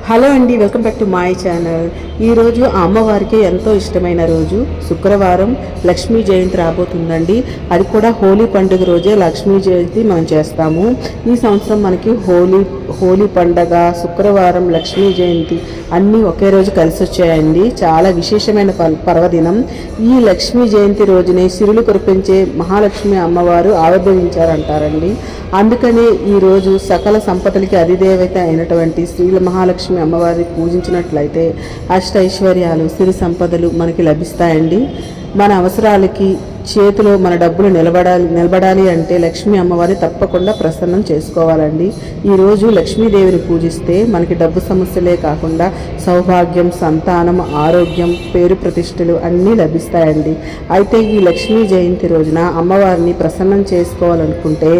Hello అండి, welcome back to my channel. ఈరోజు అమ్మవారికి ఎంతో ఇష్టమైన రోజు శుక్రవారం లక్ష్మీ జయంతి రాబోతుందండి. అది కూడా హోలీ పండుగ రోజే లక్ష్మీ జయంతి మనం చేస్తాము. ఈ సంవత్సరం మనకి హోలీ పండగ, శుక్రవారం, లక్ష్మీ జయంతి అన్నీ ఒకే రోజు కలిసి వచ్చాయండి. చాలా విశేషమైన పర్వదినం. ఈ లక్ష్మీ జయంతి రోజునే సిరులు కురిపించే మహాలక్ష్మి అమ్మవారు ఆవిర్భవించారంటారండి. అందుకనే ఈరోజు సకల సంపదలకి అధిదేవత అయినటువంటి శ్రీ మహాలక్ష్మి అమ్మవారిని పూజించినట్లయితే అష్టైశ్వర్యాలు, సిరి సంపదలు మనకి లభిస్తాయండి. మన అవసరాలకి చేతిలో మన డబ్బులు నిలబడాలి అంటే లక్ష్మీ అమ్మవారిని తప్పకుండా ప్రసన్నం చేసుకోవాలండి. ఈరోజు లక్ష్మీదేవిని పూజిస్తే మనకి డబ్బు సమస్యలే కాకుండా సౌభాగ్యం, సంతానం, ఆరోగ్యం, పేరు ప్రతిష్టలు అన్నీ లభిస్తాయండి. అయితే ఈ లక్ష్మీ జయంతి రోజున అమ్మవారిని ప్రసన్నం చేసుకోవాలనుకుంటే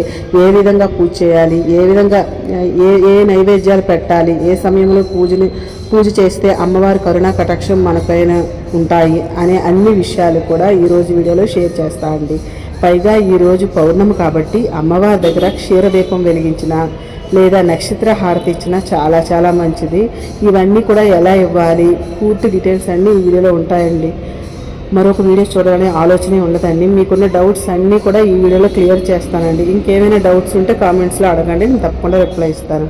ఏ విధంగా పూజ చేయాలి, ఏ విధంగా ఏ నైవేద్యాలు పెట్టాలి, ఏ సమయంలో పూజ చేస్తే అమ్మవారి కరుణా కటాక్షం మనపైన ఉంటాయి అనే అన్ని విషయాలు కూడా ఈరోజు వీడియోలో షేర్ చేస్తా అండి. పైగా ఈరోజు పౌర్ణమి కాబట్టి అమ్మవారి దగ్గర క్షీరదీపం వెలిగించిన లేదా నక్షత్ర హారతి ఇచ్చినా చాలా చాలా మంచిది. ఇవన్నీ కూడా ఎలా ఇవ్వాలి, పూర్తి డీటెయిల్స్ అన్నీ ఈ వీడియోలో ఉంటాయండి. మరొక వీడియో చూడాలనే ఆలోచనే ఉండదండి. మీకున్న డౌట్స్ అన్నీ కూడా ఈ వీడియోలో క్లియర్ చేస్తానండి. ఇంకేమైనా డౌట్స్ ఉంటే కామెంట్స్లో అడగండి, నేను తప్పకుండా రిప్లై ఇస్తాను.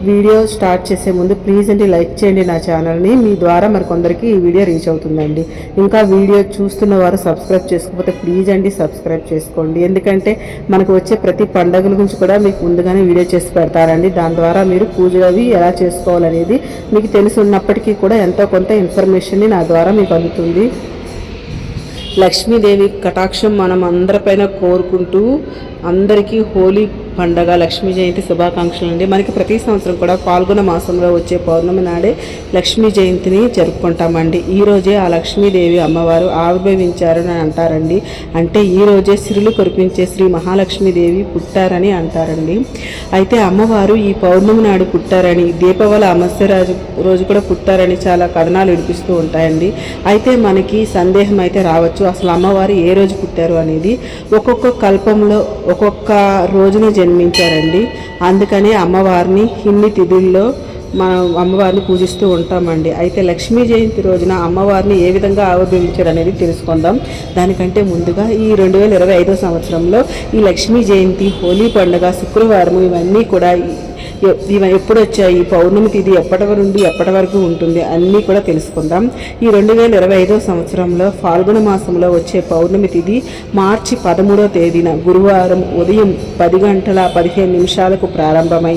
వీడియో స్టార్ట్ చేసే ముందు ప్లీజ్ అండి లైక్ చేయండి నా ఛానల్ని. మీ ద్వారా మరికొందరికి ఈ వీడియో రీచ్ అవుతుందండి. ఇంకా వీడియో చూస్తున్న వారు సబ్స్క్రైబ్ చేసుకోకపోతే ప్లీజ్ అండి సబ్స్క్రైబ్ చేసుకోండి. ఎందుకంటే మనకు వచ్చే ప్రతి పండుగల గురించి కూడా మీకు ముందుగానే వీడియో చేసి పెడతారండి. దాని ద్వారా మీరు పూజలు అవి ఎలా చేసుకోవాలనేది మీకు తెలిసి ఉన్నప్పటికీ కూడా ఎంతో కొంత ఇన్ఫర్మేషన్ని నా ద్వారా మీకు అందుతుంది. లక్ష్మీదేవి కటాక్షం మనం అందరిపైన కోరుకుంటూ అందరికీ హోలీ పండగ, లక్ష్మీ జయంతి శుభాకాంక్షలు అండి. మనకి ప్రతి సంవత్సరం కూడా పాల్గొన మాసంలో వచ్చే పౌర్ణమి నాడే లక్ష్మీ జయంతిని జరుపుకుంటామండి. ఈరోజే ఆ లక్ష్మీదేవి అమ్మవారు ఆవిర్భవించారని అంటారండి. అంటే ఈరోజే సిరులు కురిపించే శ్రీ మహాలక్ష్మీదేవి పుట్టారని అంటారండి. అయితే అమ్మవారు ఈ పౌర్ణమి నాడు పుట్టారని, దీపావళి అమావాస్య రోజు కూడా పుట్టారని చాలా కథనాలు వినిపిస్తూ ఉంటాయండి. అయితే మనకి సందేహం అయితే రావచ్చు, అసలు అమ్మవారు ఏ రోజు పుట్టారు అనేది. ఒక్కొక్క కల్పంలో ఒక్కొక్క రోజున జన్మించారండి. అందుకని అమ్మవారిని ఇన్ని తిథుల్లో మనం అమ్మవారిని పూజిస్తూ ఉంటామండి. అయితే లక్ష్మీ జయంతి రోజున అమ్మవారిని ఏ విధంగా ఆవిర్భవించారు అనేది తెలుసుకుందాం. దానికంటే ముందుగా ఈ 2025 సంవత్సరంలో ఈ లక్ష్మీ జయంతి, హోలీ పండుగ, శుక్రవారం ఇవన్నీ కూడా ఎప్పుడు వచ్చాయి, పౌర్ణమి తిథి ఎప్పటి నుండి ఎప్పటి వరకు ఉంటుంది అన్నీ కూడా తెలుసుకుందాం. ఈ 2025 సంవత్సరంలో ఫాల్గుణ మాసంలో వచ్చే పౌర్ణమి తిథి మార్చి 13వ తేదీన గురువారం ఉదయం 10:15 ప్రారంభమై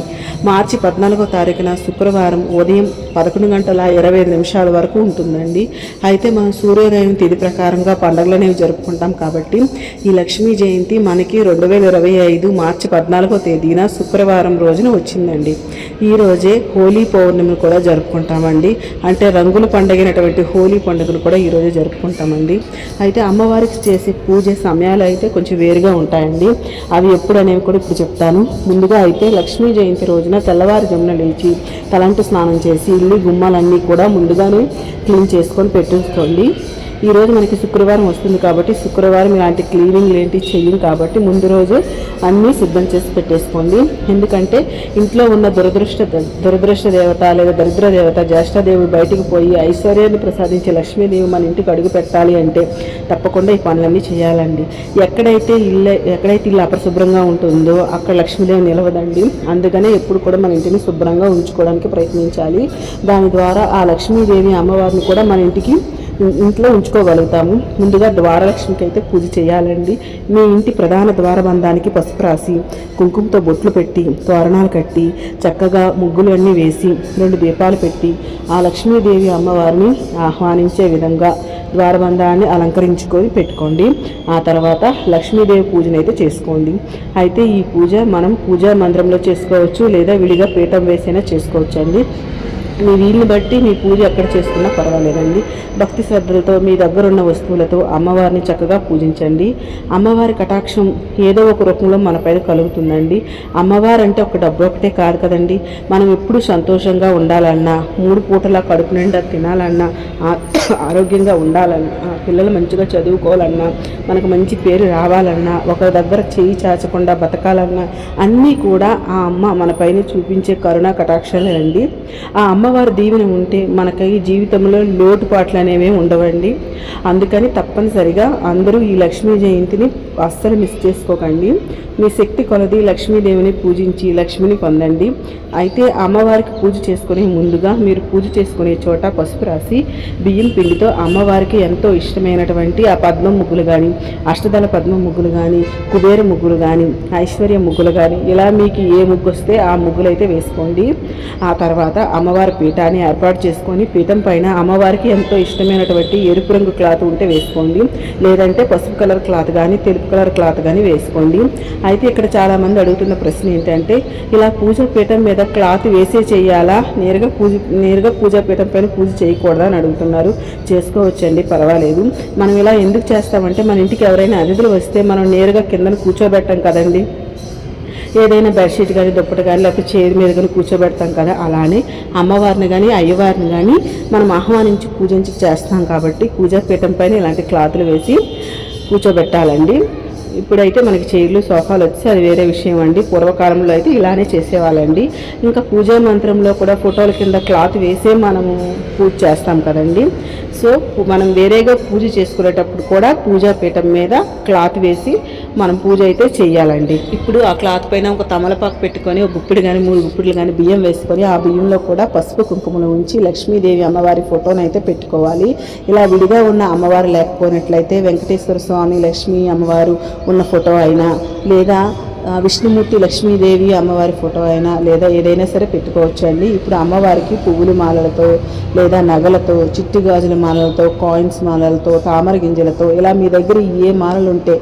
మార్చి 14వ తారీఖున శుక్రవారం ఉదయం 11:25 వరకు ఉంటుందండి. అయితే మనం సూర్యోదయం తిథి ప్రకారంగా పండుగలు అనేవి జరుపుకుంటాం కాబట్టి ఈ లక్ష్మీ జయంతి మనకి 2025 మార్చి 14వ తేదీన శుక్రవారం రోజున వచ్చిందండి. ఈ రోజే హోలీ పౌర్ణమి కూడా జరుపుకుంటామండి. అంటే రంగుల పండుగైనటువంటి హోలీ పండుగను కూడా ఈరోజు జరుపుకుంటామండి. అయితే అమ్మవారికి చేసే పూజ సమయాలు అయితే కొంచెం వేరుగా ఉంటాయండి. అవి ఎప్పుడు అనేవి కూడా ఇప్పుడు చెప్తాను. ముందుగా అయితే లక్ష్మీ జయంతి రోజున తెల్లవారుజామున లేచి తలంటు స్నానం చేసి ఇల్లు గుమ్మాలన్నీ కూడా ముందుగానే క్లీన్ చేసుకొని పెట్టేసుకోండి. ఈరోజు మనకి శుక్రవారం వస్తుంది కాబట్టి శుక్రవారం ఇలాంటి క్లీనింగ్ ఏంటి చెయ్యం కాబట్టి ముందు రోజు అన్నీ సిద్ధం చేసి పెట్టేసుకోండి. ఎందుకంటే ఇంట్లో ఉన్న దురదృష్ట దేవత లేదా దరిద్ర దేవత జ్యేష్ఠదేవి బయటికి పోయి ఐశ్వర్యాన్ని ప్రసాదించే లక్ష్మీదేవి మన ఇంటికి అడుగు పెట్టాలి అంటే తప్పకుండా ఈ పనులన్నీ చేయాలండి. ఎక్కడైతే ఇల్లు అపరిశుభ్రంగా ఉంటుందో అక్కడ లక్ష్మీదేవి నిలవదండి. అందుకనే ఎప్పుడు కూడా మన ఇంటిని శుభ్రంగా ఉంచుకోవడానికి ప్రయత్నించాలి. దాని ద్వారా ఆ లక్ష్మీదేవి అమ్మవారిని కూడా మన ఇంట్లో ఉంచుకోగలుగుతాము. ముందుగా ద్వారలక్ష్మికి అయితే పూజ చేయాలండి. మీ ఇంటి ప్రధాన ద్వారబంధానికి పసుపు రాసి కుంకుమతో బొట్లు పెట్టి తోరణాలు కట్టి చక్కగా ముగ్గులు అన్నీ వేసి 2 దీపాలు పెట్టి ఆ లక్ష్మీదేవి అమ్మవారిని ఆహ్వానించే విధంగా ద్వారబంధాన్ని అలంకరించుకొని పెట్టుకోండి. ఆ తర్వాత లక్ష్మీదేవి పూజను అయితే చేసుకోండి. అయితే ఈ పూజ మనం పూజా మందిరంలో చేసుకోవచ్చు లేదా విడిగా పీఠం వేసైనా చేసుకోవచ్చు అండి. మీ వీలుని బట్టి మీ పూజ ఎక్కడ చేసుకున్నా పర్వాలేదండి. భక్తి శ్రద్ధలతో మీ దగ్గర ఉన్న వస్తువులతో అమ్మవారిని చక్కగా పూజించండి. అమ్మవారి కటాక్షం ఏదో ఒక రూపంలో మన పైన కలుగుతుందండి. అమ్మవారు అంటే ఒక డబ్బు ఒకటే కాదు కదండి. మనం ఎప్పుడు సంతోషంగా ఉండాలన్నా, 3 పూటలా కడుపు నిండా తినాలన్నా, ఆరోగ్యంగా ఉండాలన్నా, పిల్లలు మంచిగా చదువుకోవాలన్నా, మనకు మంచి పేరు రావాలన్నా, ఒకరి దగ్గర చేయి చాచకుండా బతకాలన్నా అన్నీ కూడా ఆ అమ్మ మన పైన చూపించే కరుణా కటాక్షాలేనండి. ఆ అమ్మ అమ్మవారి దీవెన ఉంటే మనకి జీవితంలో లోటుపాట్లు అనేవి ఉండవండి. అందుకని తప్పనిసరిగా అందరూ ఈ లక్ష్మీ జయంతిని అస్సలు మిస్ చేసుకోకండి. మీ శక్తి కొలది లక్ష్మీదేవిని పూజించి లక్ష్మిని పొందండి. అయితే అమ్మవారికి పూజ చేసుకునే ముందుగా మీరు పూజ చేసుకునే చోట పసుపు రాసి బియ్యం పిండితో అమ్మవారికి ఎంతో ఇష్టమైనటువంటి ఆ పద్మ ముగ్గులు కానీ, అష్టదళ పద్మ ముగ్గులు కానీ, కుబేర ముగ్గులు కానీ, ఐశ్వర్య ముగ్గులు కానీ, ఇలా మీకు ఏ ముగ్గు వస్తే ఆ ముగ్గులు అయితే వేసుకోండి. ఆ తర్వాత అమ్మవారి పీఠాన్ని ఏర్పాటు చేసుకొని పీఠం పైన అమ్మవారికి ఎంతో ఇష్టమైనటువంటి ఎరుపు రంగు క్లాత్ ఉంటే వేసుకోండి, లేదంటే పసుపు కలర్ క్లాత్ కానీ తెలుపు కలర్ క్లాత్ కానీ వేసుకోండి. అయితే ఇక్కడ చాలామంది అడుగుతున్న ప్రశ్న ఏంటంటే, ఇలా పూజా పీఠం మీద క్లాత్ వేసే చేయాలా, నేరుగా పూజా పీఠం పైన పూజ చేయకూడదా అని అడుగుతున్నారు. చేసుకోవచ్చండి, పర్వాలేదు. మనం ఇలా ఎందుకు చేస్తామంటే, మన ఇంటికి ఎవరైనా అతిథులు వస్తే మనం నేరుగా కిందను కూర్చోబెట్టాం కదండి. ఏదైనా బెడ్షీట్ కానీ దుప్పటి కానీ లేకపోతే చైర్ మీద కానీ కూర్చోబెడతాం కదా, అలానే అమ్మవారిని కానీ అయ్యవారిని కానీ మనం ఆహ్వానించి పూజించి చేస్తాం కాబట్టి పూజా పీఠం పైన ఇలాంటి క్లాతులు వేసి కూర్చోబెట్టాలండి. ఇప్పుడైతే మనకి చైర్లు సోఫాలు వచ్చి అది వేరే విషయం అండి. పూర్వకాలంలో అయితే ఇలానే చేసేవాళ్ళండి. ఇంకా పూజా మంత్రంలో కూడా ఫోటోల కింద క్లాత్ వేసే మనము పూజ చేస్తాం కదండి. సో మనం వేరేగా పూజ చేసుకునేటప్పుడు కూడా పూజా పీఠం మీద క్లాత్ వేసి మనం పూజ అయితే చేయాలండి. ఇప్పుడు ఆ క్లాత్ పైన ఒక తమలపాకు పెట్టుకొని ఒక గుప్పిడి కానీ 3 గుప్పిళ్ళు కానీ బియ్యం వేసుకొని ఆ బియ్యంలో కూడా పసుపు కుంకుమలు ఉంచి లక్ష్మీదేవి అమ్మవారి ఫోటోను అయితే పెట్టుకోవాలి. ఇలా విడిగా ఉన్న అమ్మవారు లేకపోయినట్లయితే వెంకటేశ్వర స్వామి లక్ష్మీ అమ్మవారు ఉన్న ఫోటో అయినా, లేదా విష్ణుమూర్తి లక్ష్మీదేవి అమ్మవారి ఫోటో అయినా, లేదా ఏదైనా సరే పెట్టుకోవచ్చు అండి. ఇప్పుడు అమ్మవారికి పువ్వుల మాలలతో లేదా నగలతో, చిట్టి గాజుల మాలలతో, కాయిన్స్ మాలలతో, తామర గింజలతో, ఇలా మీ దగ్గర ఏ మాలలు ఉంటే,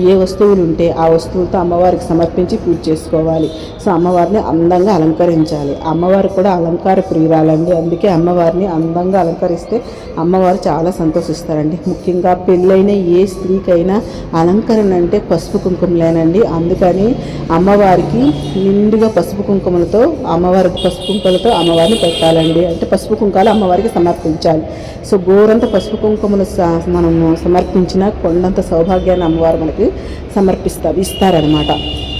ఏ వస్తువులు ఉంటే ఆ వస్తువులతో అమ్మవారికి సమర్పించి పూజ చేసుకోవాలి. సో అమ్మవారిని అందంగా అలంకరించాలి. అమ్మవారు కూడా అలంకార ప్రియురాలండి. అందుకే అమ్మవారిని అందంగా అలంకరిస్తే అమ్మవారు చాలా సంతోషిస్తారండి. ముఖ్యంగా పెళ్ళైన ఏ స్త్రీకైనా అలంకరణ అంటే పసుపు కుంకుమలేనండి. అందుకని అమ్మవారికి నిండుగా పసుపు కుంకుమలతో అమ్మవారిని పెట్టాలండి. అంటే పసుపు కుంకాలు అమ్మవారికి సమర్పించాలి. సో గోరంత పసుపు కుంకుమలు మనము సమర్పించిన కొండంత సౌభాగ్యాన్ని అమ్మవారు మనకి ఇస్తారనమాట.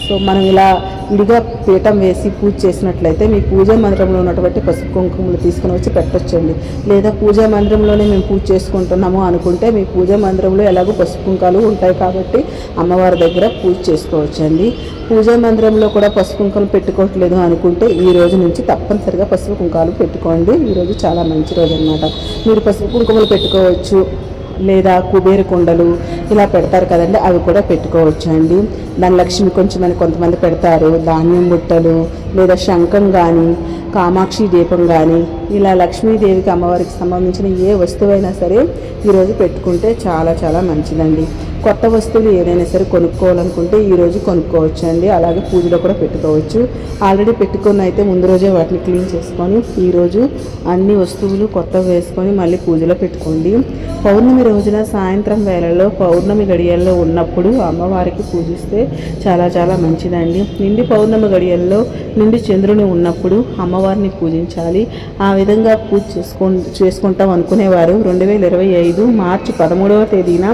సో మనం ఇలా విడిగా పీఠం వేసి పూజ చేసినట్లయితే మీ పూజా మందిరంలో ఉన్నటువంటి పసుపు కుంకుమలు తీసుకుని వచ్చి పెట్టొచ్చండి. లేదా పూజా మందిరంలోనే మేము పూజ చేసుకుంటున్నాము అనుకుంటే మీ పూజా మందిరంలో ఎలాగో పసుపు కుంకాలు ఉంటాయి కాబట్టి అమ్మవారి దగ్గర పూజ చేసుకోవచ్చండి. పూజా మందిరంలో కూడా పసుపు కుంకాలు పెట్టుకోవట్లేదు అనుకుంటే ఈ రోజు నుంచి తప్పనిసరిగా పసుపు కుంకాలు పెట్టుకోండి. ఈరోజు చాలా మంచి రోజు అనమాట. మీరు పసుపు కుంకుమలు పెట్టుకోవచ్చు, లేదా కుబేర కుండలు ఇలా పెడతారు కదండి, అవి కూడా పెట్టుకోవచ్చు అండి. ధనలక్ష్మి కొంచెమని కొంతమంది పెడతారు, ధాన్యం బుట్టలు, లేదా శంఖం కానీ, కామాక్షి దీపం కానీ, ఇలా లక్ష్మీదేవికి అమ్మవారికి సంబంధించిన ఏ వస్తువైనా సరే ఈరోజు పెట్టుకుంటే చాలా చాలా మంచిదండి. కొత్త వస్తువులు ఏదైనా సరే కొనుక్కోవాలనుకుంటే ఈరోజు కొనుక్కోవచ్చు అండి. అలాగే పూజలో కూడా పెట్టుకోవచ్చు. ఆల్రెడీ పెట్టుకొని అయితే ముందు రోజే వాటిని క్లీన్ చేసుకొని ఈరోజు అన్ని వస్తువులు కొత్తవి వేసుకొని మళ్ళీ పూజలో పెట్టుకోండి. పౌర్ణమి రోజున సాయంత్రం వేళల్లో పౌర్ణమి గడియల్లో ఉన్నప్పుడు అమ్మవారికి పూజిస్తే చాలా చాలా మంచిదండి. నిండి పౌర్ణమి గడియల్లో నిండి చంద్రుని ఉన్నప్పుడు అమ్మవారిని పూజించాలి. ఆ విధంగా పూజ చేసుకుంటాం అనుకునేవారు 2025 మార్చి 13వ తేదీన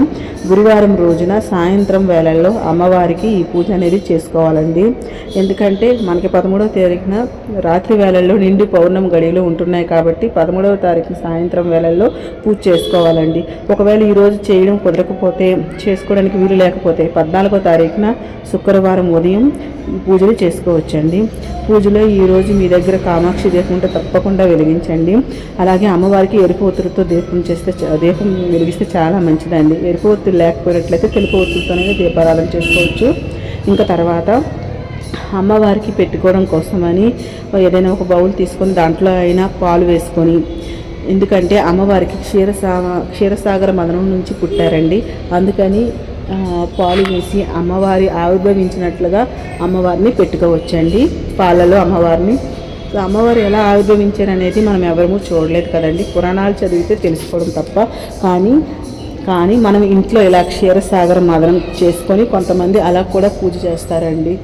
గురువారం రోజున సాయంత్రం వేళల్లో అమ్మవారికి ఈ పూజ అనేది చేసుకోవాలండి. ఎందుకంటే మనకి 13వ తారీఖున రాత్రి వేళల్లో నిండి పౌర్ణమి గడియలు ఉంటున్నాయి కాబట్టి 13వ తారీఖున సాయంత్రం వేళల్లో పూజ చేసుకోవాలండి. ఒకవేళ ఈరోజు చేయడం కుదరకపోతే, చేసుకోవడానికి వీలు లేకపోతే 14వ తారీఖున శుక్రవారం ఉదయం పూజలు చేసుకోవచ్చండి. పూజలో ఈరోజు మీ దగ్గర కామాక్షి దీపం ఉంటే తప్పకుండా వెలిగించండి. అలాగే అమ్మవారికి ఎరుపు ఒత్తులతో దీపం వెలిగిస్తే చాలా మంచిదండి. ఎరుపు ఒత్తులు లేకపోయినట్లయితే తెలుపు ఒత్తులతోనే దీపారాధన చేసుకోవచ్చు. ఇంకా తర్వాత అమ్మవారికి పెట్టుకోవడం కోసమని ఏదైనా ఒక బౌల్ తీసుకొని దాంట్లో అయినా పాలు వేసుకొని, ఎందుకంటే అమ్మవారికి క్షీరసాగర మదనం నుంచి పుట్టారండి. అందుకని పాలు వేసి అమ్మవారి ఆవిర్భవించినట్లుగా అమ్మవారిని పెట్టుకోవచ్చండి. పాలలో అమ్మవారు ఎలా ఆవిర్భవించారు అనేది మనం ఎవరూ చూడలేదు కదండి. పురాణాలు చదివితే తెలుసుకోవడం తప్ప. కానీ మనం ఇంట్లో ఇలా క్షీరసాగర మదనం చేసుకొని కొంతమంది అలా కూడా పూజ చేస్తారండి.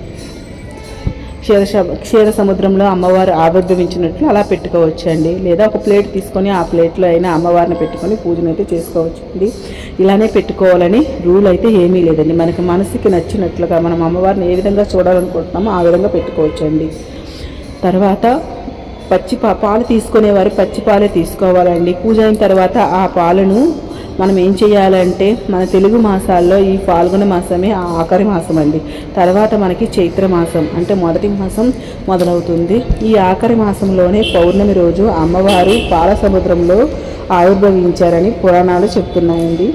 క్షీర సముద్రంలో అమ్మవారు ఆవిర్భవించినట్లు అలా పెట్టుకోవచ్చండి. లేదా ఒక ప్లేట్ తీసుకొని ఆ ప్లేట్లో అయినా అమ్మవారిని పెట్టుకొని పూజనైతే చేసుకోవచ్చండి. ఇలానే పెట్టుకోవాలని రూల్ అయితే ఏమీ లేదండి. మనకి మనసుకి నచ్చినట్లుగా మనం అమ్మవారిని ఏ విధంగా చూడాలనుకుంటున్నామో ఆ విధంగా పెట్టుకోవచ్చండి. తర్వాత పాలు తీసుకునేవారు పచ్చి పాలే తీసుకోవాలండి. పూజ అయిన తర్వాత ఆ పాలను మనం ఏం చేయాలంటే, మన తెలుగు మాసాల్లో ఈ ఫాల్గుణ మాసమే ఆఖరి మాసం అండి. తర్వాత మనకి చైత్ర మాసం అంటే మొదటి మాసం మొదలవుతుంది. ఈ ఆఖరి మాసంలోనే పౌర్ణమి రోజు అమ్మవారు పాల సముద్రంలో ఆవిర్భవించారని పురాణాలు చెప్తున్నాయండి.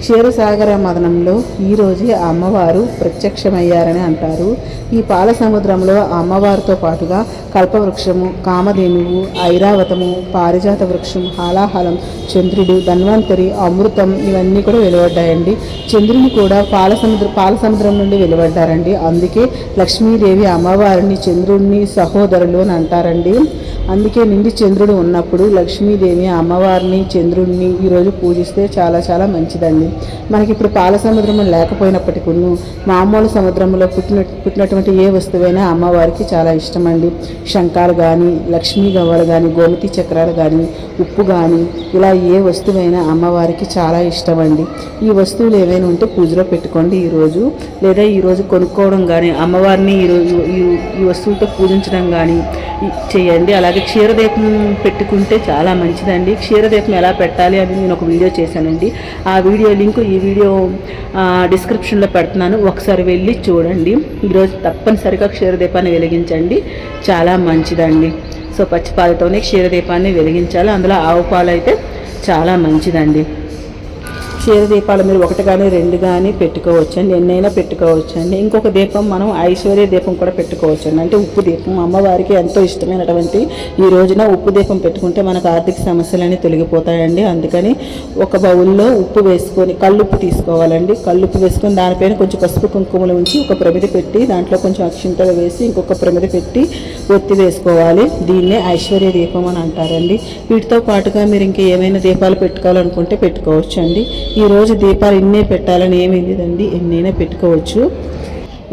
క్షీరసాగర మదనంలో ఈరోజే అమ్మవారు ప్రత్యక్షమయ్యారని అంటారు. ఈ పాల సముద్రంలో అమ్మవారితో పాటుగా కల్పవృక్షము, కామధేనువు, ఐరావతము, పారిజాత వృక్షం, హాలాహలం, చంద్రుడు, ధన్వంతరి, అమృతం ఇవన్నీ కూడా వెలువడ్డాయండి. చంద్రుని కూడా పాల సముద్రం నుండి వెలువడ్డారండి. అందుకే లక్ష్మీదేవి అమ్మవారిని చంద్రుడిని సహోదరులు అని అంటారండి. అందుకే నిండి చంద్రుడు ఉన్నప్పుడు లక్ష్మీదేవి అమ్మవారిని చంద్రుడిని ఈరోజు పూజిస్తే చాలా చాలా మంచిదండి. మనకి ఇప్పుడు పాల సముద్రం లేకపోయినప్పటికీ మామూలు సముద్రంలో పుట్టినటువంటి ఏ వస్తువైనా అమ్మవారికి చాలా ఇష్టమండి. శంఖాలు కానీ, లక్ష్మీ గవ్వలు కానీ, గోమతి చక్రాలు కానీ, ఉప్పు కానీ, ఇలా ఏ వస్తువైనా అమ్మవారికి చాలా ఇష్టమండి. ఈ వస్తువులు ఏవైనా ఉంటే పూజలో పెట్టుకోండి ఈరోజు, లేదా ఈరోజు కొనుక్కోవడం కానీ అమ్మవారిని ఈరోజు ఈ వస్తువులతో పూజించడం కానీ చేయండి. అలాగే క్షీరదీపం పెట్టుకుంటే చాలా మంచిదండి. క్షీరదీపం ఎలా పెట్టాలి అని నేను ఒక వీడియో చేశానండి. ఆ వీడియో లింక్ ఈ వీడియో డిస్క్రిప్షన్లో పెడుతున్నాను, ఒకసారి వెళ్ళి చూడండి. ఈరోజు తప్పనిసరిగా క్షీరదీపాన్ని వెలిగించండి, చాలా మంచిదండి. సో పచ్చిపాలతోనే క్షీరదీపాన్ని వెలిగించాలి. అందులో ఆవు పాలు అయితే చాలా మంచిదండి. క్షీరదీపాలు మీరు 1 కానీ 2 కానీ పెట్టుకోవచ్చండి, ఎన్నైనా పెట్టుకోవచ్చండి. ఇంకొక దీపం మనం ఐశ్వర్య దీపం కూడా పెట్టుకోవచ్చండి, అంటే ఉప్పు దీపం. అమ్మవారికి ఎంతో ఇష్టమైనటువంటి ఈ రోజున ఉప్పు దీపం పెట్టుకుంటే మనకు ఆర్థిక సమస్యలన్నీ తొలగిపోతాయండి. అందుకని ఒక బౌల్లో ఉప్పు వేసుకొని, కల్లుప్పు తీసుకోవాలండి. కల్లుప్పు వేసుకొని దానిపైన కొంచెం పసుపు కుంకుమలు ఉంచి ఒక ప్రమిది పెట్టి దాంట్లో కొంచెం అక్షింతలు వేసి ఇంకొక ప్రమిది పెట్టి ఒత్తి వేసుకోవాలి. దీన్నే ఐశ్వర్య దీపం అని అంటారండి. వీటితో పాటుగా మీరు ఇంకా ఏమైనా దీపాలు పెట్టుకోవాలనుకుంటే పెట్టుకోవచ్చండి. ఈరోజు దీపాలు ఇన్నే పెట్టాలని ఏమీ లేదండి, ఎన్నైనా పెట్టుకోవచ్చు.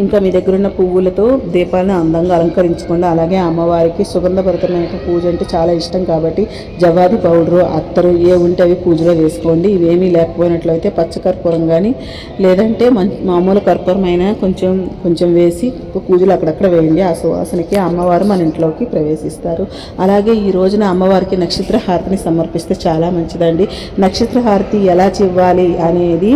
ఇంకా మీ దగ్గర ఉన్న పువ్వులతో దీపాలను అందంగా అలంకరించుకోండి. అలాగే అమ్మవారికి సుగంధభరితమైన పూజ అంటే చాలా ఇష్టం కాబట్టి జవాది పౌడరు, అత్తరు ఏ ఉంటే అవి పూజలో వేసుకోండి. ఇవేమీ లేకపోయినట్లయితే పచ్చకర్పూరం కానీ లేదంటే మామూలు కర్పూరం అయినా కొంచెం వేసి పూజలు అక్కడక్కడ వేయండి. ఆ సువాసనకి అమ్మవారు మన ఇంట్లోకి ప్రవేశిస్తారు. అలాగే ఈ రోజున అమ్మవారికి నక్షత్ర హారతిని సమర్పిస్తే చాలా మంచిదండి. నక్షత్ర హారతి ఎలా ఇవ్వాలి అనేది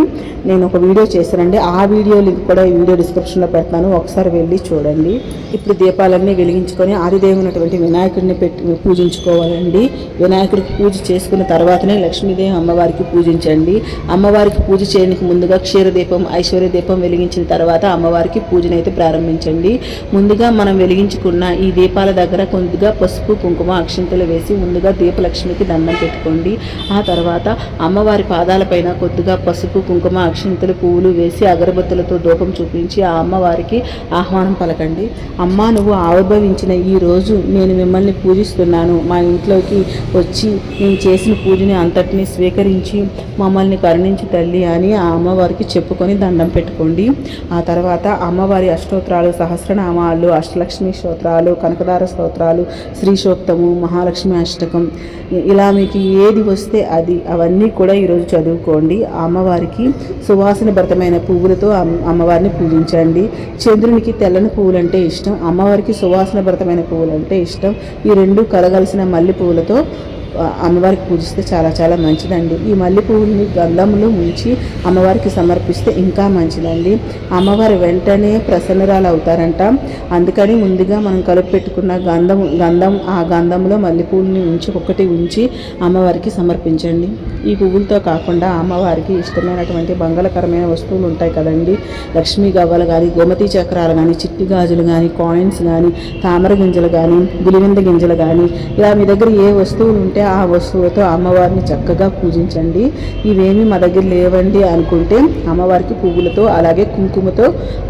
నేను ఒక వీడియో చేశానండి. ఆ వీడియో లింక్ కూడా ఈ వీడియో డిస్క్రిప్షన్లో పెడతాను, ఒకసారి వెళ్ళి చూడండి. ఇప్పుడు దీపాలన్నీ వెలిగించుకొని ఆదిదేవునటువంటి వినాయకుడిని పూజించుకోవాలండి. వినాయకుడికి పూజ చేసుకున్న తర్వాతనే లక్ష్మీదేవి అమ్మవారికి పూజించండి. అమ్మవారికి పూజ చేయడానికి ముందుగా క్షీరదీపం, ఐశ్వర్య దీపం వెలిగించిన తర్వాత అమ్మవారికి పూజనైతే ప్రారంభించండి. ముందుగా మనం వెలిగించుకున్న ఈ దీపాల దగ్గర కొద్దిగా పసుపు కుంకుమ అక్షింతలు వేసి ముందుగా దీపలక్ష్మికి దండం పెట్టుకోండి. ఆ తర్వాత అమ్మవారి పాదాలపైన కొద్దిగా పసుపు కుంకుమ అక్షింతలు పువ్వులు వేసి అగరబత్తులతో ధూపం చూపించి ఆ అమ్మవారికి ఆహ్వానం పలకండి. అమ్మ, నువ్వు ఆవిర్భవించిన ఈ రోజు నేను మిమ్మల్ని పూజిస్తున్నాను. మా ఇంట్లోకి వచ్చి నేను చేసిన పూజని అంతటిని స్వీకరించి మమ్మల్ని కరుణించి తల్లి అని ఆ అమ్మవారికి చెప్పుకొని దండం పెట్టుకోండి. ఆ తర్వాత అమ్మవారి అష్టోత్తరాలు, సహస్రనామాలు, అష్టలక్ష్మి స్తోత్రాలు, కనకదార స్తోత్రాలు, శ్రీ సూక్తము, మహాలక్ష్మి అష్టకం, ఇలా మీకు ఏది వస్తే అవన్నీ కూడా ఈరోజు చదువుకోండి. అమ్మవారికి సువాసన భరితమైన పువ్వులతో అమ్మవారిని పూజించండి. చంద్రునికి తెల్లని పువ్వులు అంటే ఇష్టం, అమ్మవారికి సువాసన భరితమైన పువ్వులు అంటే ఇష్టం. ఈ రెండు కలగలిసిన మల్లె పువ్వులతో అమ్మవారికి పూజిస్తే చాలా చాలా మంచిదండి. ఈ మల్లె పువ్వుని గంధంలో ముంచి అమ్మవారికి సమర్పిస్తే ఇంకా మంచిదండి. అమ్మవారి వెంటనే ప్రసన్నరాలు అవుతారంట. అందుకని ముందుగా మనం కలుపు పెట్టుకున్న గంధం ఆ గంధంలో మల్లె పువ్వుని ఉంచి అమ్మవారికి సమర్పించండి. ఈ పువ్వులతో కాకుండా అమ్మవారికి ఇష్టమైనటువంటి మంగళకరమైన వస్తువులు ఉంటాయి కదండి. లక్ష్మీ గవ్వలు కానీ, గోమతి చక్రాలు కానీ, చిట్టి గాజులు కానీ, కాయిన్స్ కానీ, తామర గింజలు కానీ, గులివింద గింజలు కానీ, ఇలా మీ దగ్గర ఏ వస్తువులు ఉంటే ఆ వస్తువులతో అమ్మవారిని చక్కగా పూజించండి. ఇవేమీ మా దగ్గర లేవండి అనుకుంటే అమ్మవారికి పువ్వులతో అలాగే కుంకుమతో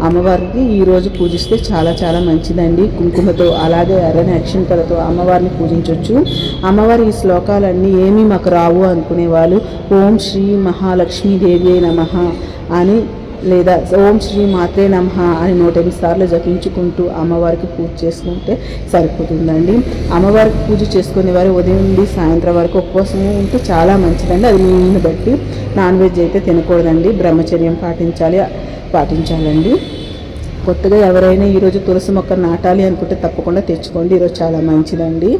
అమ్మవారికి ఈరోజు పూజిస్తే చాలా చాలా మంచిదండి. కుంకుమతో అలాగే ఎర్రని అక్షింతలతో అమ్మవారిని పూజించవచ్చు. అమ్మవారి ఈ శ్లోకాలన్నీ ఏమీ మాకు రావు అనుకునే వాళ్ళు ఓం శ్రీ మహాలక్ష్మీదేవి నమః అని లేదా ఓం శ్రీ మాత్రే నమః అని 108 సార్లు జపించుకుంటూ అమ్మవారికి పూజ చేసుకుంటే సరిపోతుందండి. అమ్మవారికి పూజ చేసుకునే వారు ఉదయం నుండి సాయంత్రం వరకు ఉపవాసం ఉంటే చాలా మంచిదండి. అది మీని బట్టి నాన్ వెజ్ అయితే తినకూడదండి, బ్రహ్మచర్యం పాటించాలండి. కొత్తగా ఎవరైనా ఈరోజు తులసి మొక్క నాటాలి అనుకుంటే తప్పకుండా తెచ్చుకోండి. ఈరోజు చాలా మంచిదండి.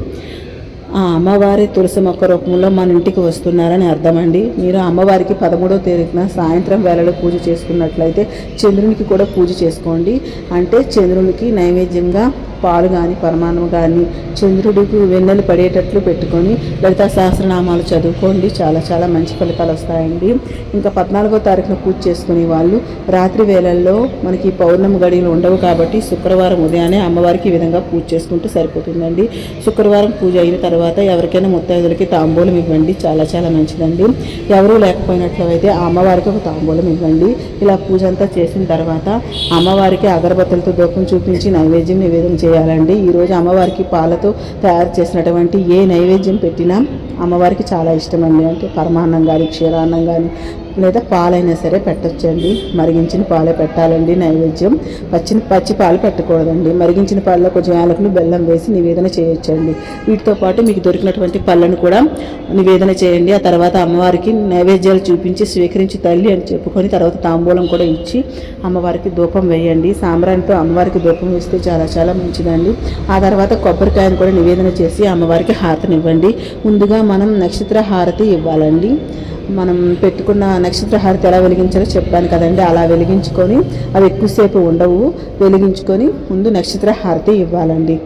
ఆ అమ్మవారి తులసి మొక్క రూపంలో మన ఇంటికి వస్తున్నారని అర్థమండి. మీరు అమ్మవారికి 13వ తారీఖున సాయంత్రం వేళలో పూజ చేసుకున్నట్లయితే చంద్రునికి కూడా పూజ చేసుకోండి. అంటే చంద్రునికి నైవేద్యంగా పాలు కానీ పరమాన్నం కానీ చంద్రుడికి వెన్నెలు పడేటట్లు పెట్టుకొని లలితా సహస్రనామాలు చదువుకోండి. చాలా చాలా మంచి ఫలితాలు వస్తాయండి. ఇంకా 14వ తారీఖున పూజ చేసుకునే వాళ్ళు రాత్రి వేళల్లో మనకి పౌర్ణమి గడియలు ఉండవు కాబట్టి శుక్రవారం ఉదయాన్నే అమ్మవారికి ఈ విధంగా పూజ చేసుకుంటూ సరిపోతుందండి. శుక్రవారం పూజ అయిన తర్వాత ఎవరికైనా ముత్తైదులకి తాంబూలం ఇవ్వండి. చాలా చాలా మంచిదండి. ఎవరూ లేకపోయినట్లయితే ఆ అమ్మవారికి ఒక తాంబూలం ఇవ్వండి. ఇలా పూజ అంతా చేసిన తర్వాత అమ్మవారికి అగరబత్తులతో దూపం చూపించి నైవేద్యం నివేదన చేయాలండి. ఈరోజు అమ్మవారికి పాలతో తయారు చేసినటువంటి ఏ నైవేద్యం పెట్టినా అమ్మవారికి చాలా ఇష్టమండి. అంటే పరమాన్నం కానీ క్షీరాన్నం కానీ లేదా పాలైనా సరే పెట్టచ్చండి. మరిగించిన పాలే పెట్టాలండి నైవేద్యం. పచ్చి పాలు పెట్టకూడదండి. మరిగించిన పాలలో కొంచెం యాలకులు బెల్లం వేసి నివేదన చేయొచ్చండి. వీటితో పాటు మీకు దొరికినటువంటి పళ్ళను కూడా నివేదన చేయండి. ఆ తర్వాత అమ్మవారికి నైవేద్యాలు చూపించి స్వీకరించి తల్లి అని చెప్పుకొని తర్వాత తాంబూలం కూడా ఇచ్చి అమ్మవారికి ధూపం వేయండి. సాంబ్రాణితో అమ్మవారికి ధూపం వేస్తే చాలా చాలా మంచిదండి. ఆ తర్వాత కొబ్బరికాయను కూడా నివేదన చేసి అమ్మవారికి హారతినివ్వండి. ముందుగా మనం నక్షత్ర హారతి ఇవ్వాలండి. మనం పెట్టుకున్న నక్షత్ర హారతి ఎలా వెలిగించాలో చెప్పాను కదండి. అలా వెలిగించుకొని అవి ఎక్కువసేపు ఉండవు. వెలిగించుకొని ముందు నక్షత్ర హారతి ఇవ్వాలండి.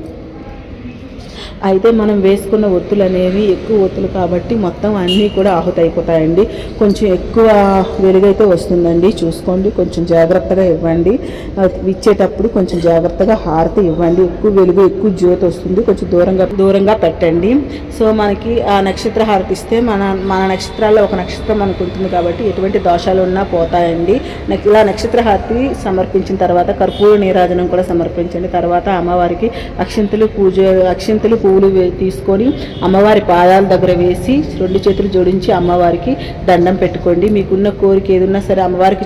అయితే మనం వేసుకున్న ఒత్తులు అనేవి ఎక్కువ ఒత్తులు కాబట్టి మొత్తం అన్నీ కూడా ఆహుతి అయిపోతాయండి. కొంచెం ఎక్కువ వెలుగైతే వస్తుందండి. చూసుకోండి, కొంచెం జాగ్రత్తగా ఇవ్వండి. ఇచ్చేటప్పుడు కొంచెం జాగ్రత్తగా హారతి ఇవ్వండి. ఎక్కువ వెలుగు ఎక్కువ జ్యోతి వస్తుంది. కొంచెం దూరంగా పెట్టండి. సో మనకి ఆ నక్షత్ర హారతి ఇస్తే మన నక్షత్రాల్లో ఒక నక్షత్రం మనకు ఉంటుంది కాబట్టి ఎటువంటి దోషాలు ఉన్నా పోతాయండి. ఇలా నక్షత్ర హారతి సమర్పించిన తర్వాత కర్పూర నీరాజనం కూడా సమర్పించండి. తర్వాత అమ్మవారికి అక్షింతలు పువ్వులు తీసుకొని అమ్మవారి పాదాల దగ్గర వేసి 2 చేతులు జోడించి అమ్మవారికి దండం పెట్టుకోండి. మీకున్న కోరిక ఏదున్నా సరే అమ్మవారికి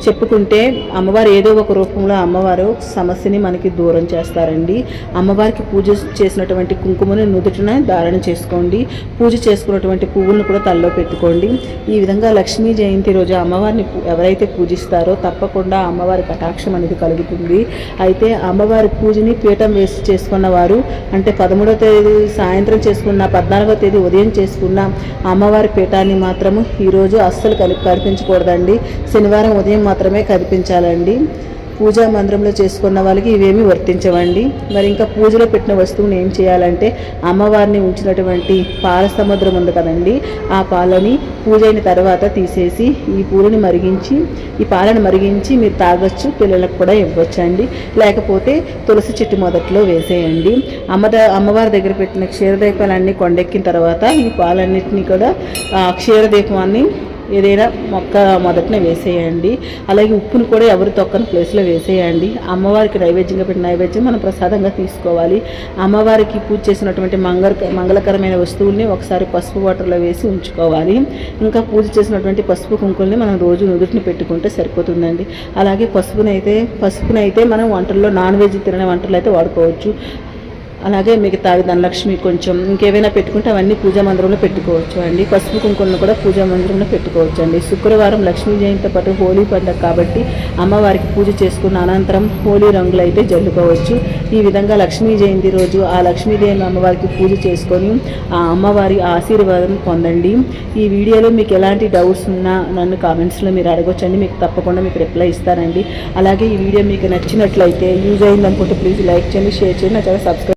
చెప్పుకుంటే అమ్మవారు ఏదో ఒక రూపంలో అమ్మవారు సమస్యని మనకి దూరం చేస్తారండి. అమ్మవారికి పూజ చేసినటువంటి కుంకుమని నుదుటిన ధారణ చేసుకోండి. పూజ చేసుకున్నటువంటి పువ్వులను కూడా తలలో పెట్టుకోండి. ఈ విధంగా లక్ష్మీ జయంతి రోజు అమ్మవారిని ఎవరైతే పూజిస్తారో తప్పకుండా అమ్మవారి కటాక్షం అనేది కలుగుతుంది. అయితే అమ్మవారి పూజని పీఠం వేసి చేసుకున్న వారు అంటే 13వ తేదీ సాయంత్రం చేసుకున్న 14వ తేదీ ఉదయం చేసుకున్న అమ్మవారి పీఠాన్ని మాత్రము ఈరోజు అస్సలు కనిపించకూడదండి. శనివారం ఉదయం మాత్రమే కనిపించాలండి. పూజా మందిరంలో చేసుకున్న వాళ్ళకి ఇవేమీ వర్తించవండి. మరి ఇంకా పూజలో పెట్టిన వస్తువుని ఏం చేయాలంటే అమ్మవారిని ఉంచినటువంటి పాల సముద్రం ఉంది కదండి, ఆ పాలని పూజ అయిన తర్వాత తీసేసి ఈ పాలను మరిగించి మీరు తాగొచ్చు. పిల్లలకు కూడా ఇవ్వచ్చండి. లేకపోతే తులసి చెట్టు మొదట్లో వేసేయండి. అమ్మవారి దగ్గర పెట్టిన క్షీరదీపాలన్నీ కొండెక్కిన తర్వాత ఈ పాలన్నింటినీ కూడా క్షీరదీపాన్ని ఏదైనా మొక్క మొదటనే వేసేయండి. అలాగే ఉప్పును కూడా ఎవరు తొక్కని ప్లేస్లో వేసేయండి. అమ్మవారికి నైవేద్యంగా పెట్టిన నైవేద్యం మనం ప్రసాదంగా తీసుకోవాలి. అమ్మవారికి పూజ చేసినటువంటి మంగళకరమైన వస్తువుల్ని ఒకసారి పసుపు వాటర్లో వేసి ఉంచుకోవాలి. ఇంకా పూజ చేసినటువంటి పసుపు కుంకుల్ని మనం రోజు నుదుటిని పెట్టుకుంటే సరిపోతుందండి. అలాగే పసుపునైతే మనం వంటల్లో నాన్ వెజ్ తినని వంటలు అయితే వాడుకోవచ్చు. అలాగే మిగతావి ధనలక్ష్మి కొంచెం ఇంకేమైనా పెట్టుకుంటే అవన్నీ పూజా మందిరంలో పెట్టుకోవచ్చు అండి. పసుపు కుంకుమను కూడా పూజా మందిరంలో పెట్టుకోవచ్చు అండి. శుక్రవారం లక్ష్మీ జయంతితో పాటు హోలీ పండుగ కాబట్టి అమ్మవారికి పూజ చేసుకున్న అనంతరం హోలీ రంగులు అయితే జల్లుకోవచ్చు. ఈ విధంగా లక్ష్మీ జయంతి రోజు ఆ లక్ష్మీదేవి అమ్మవారికి పూజ చేసుకొని ఆ అమ్మవారి ఆశీర్వాదం పొందండి. ఈ వీడియోలో మీకు ఎలాంటి డౌట్స్ ఉన్నా నన్ను కామెంట్స్లో మీరు అడగొచ్చండి. మీకు తప్పకుండా మీకు రిప్లై ఇస్తానండి. అలాగే ఈ వీడియో మీకు నచ్చినట్లయితే యూజ్ అయింది అనుకుంటే ప్లీజ్ లైక్ చేయండి, షేర్ చేయండి, నా ఛానల్ సబ్స్క్రైబ్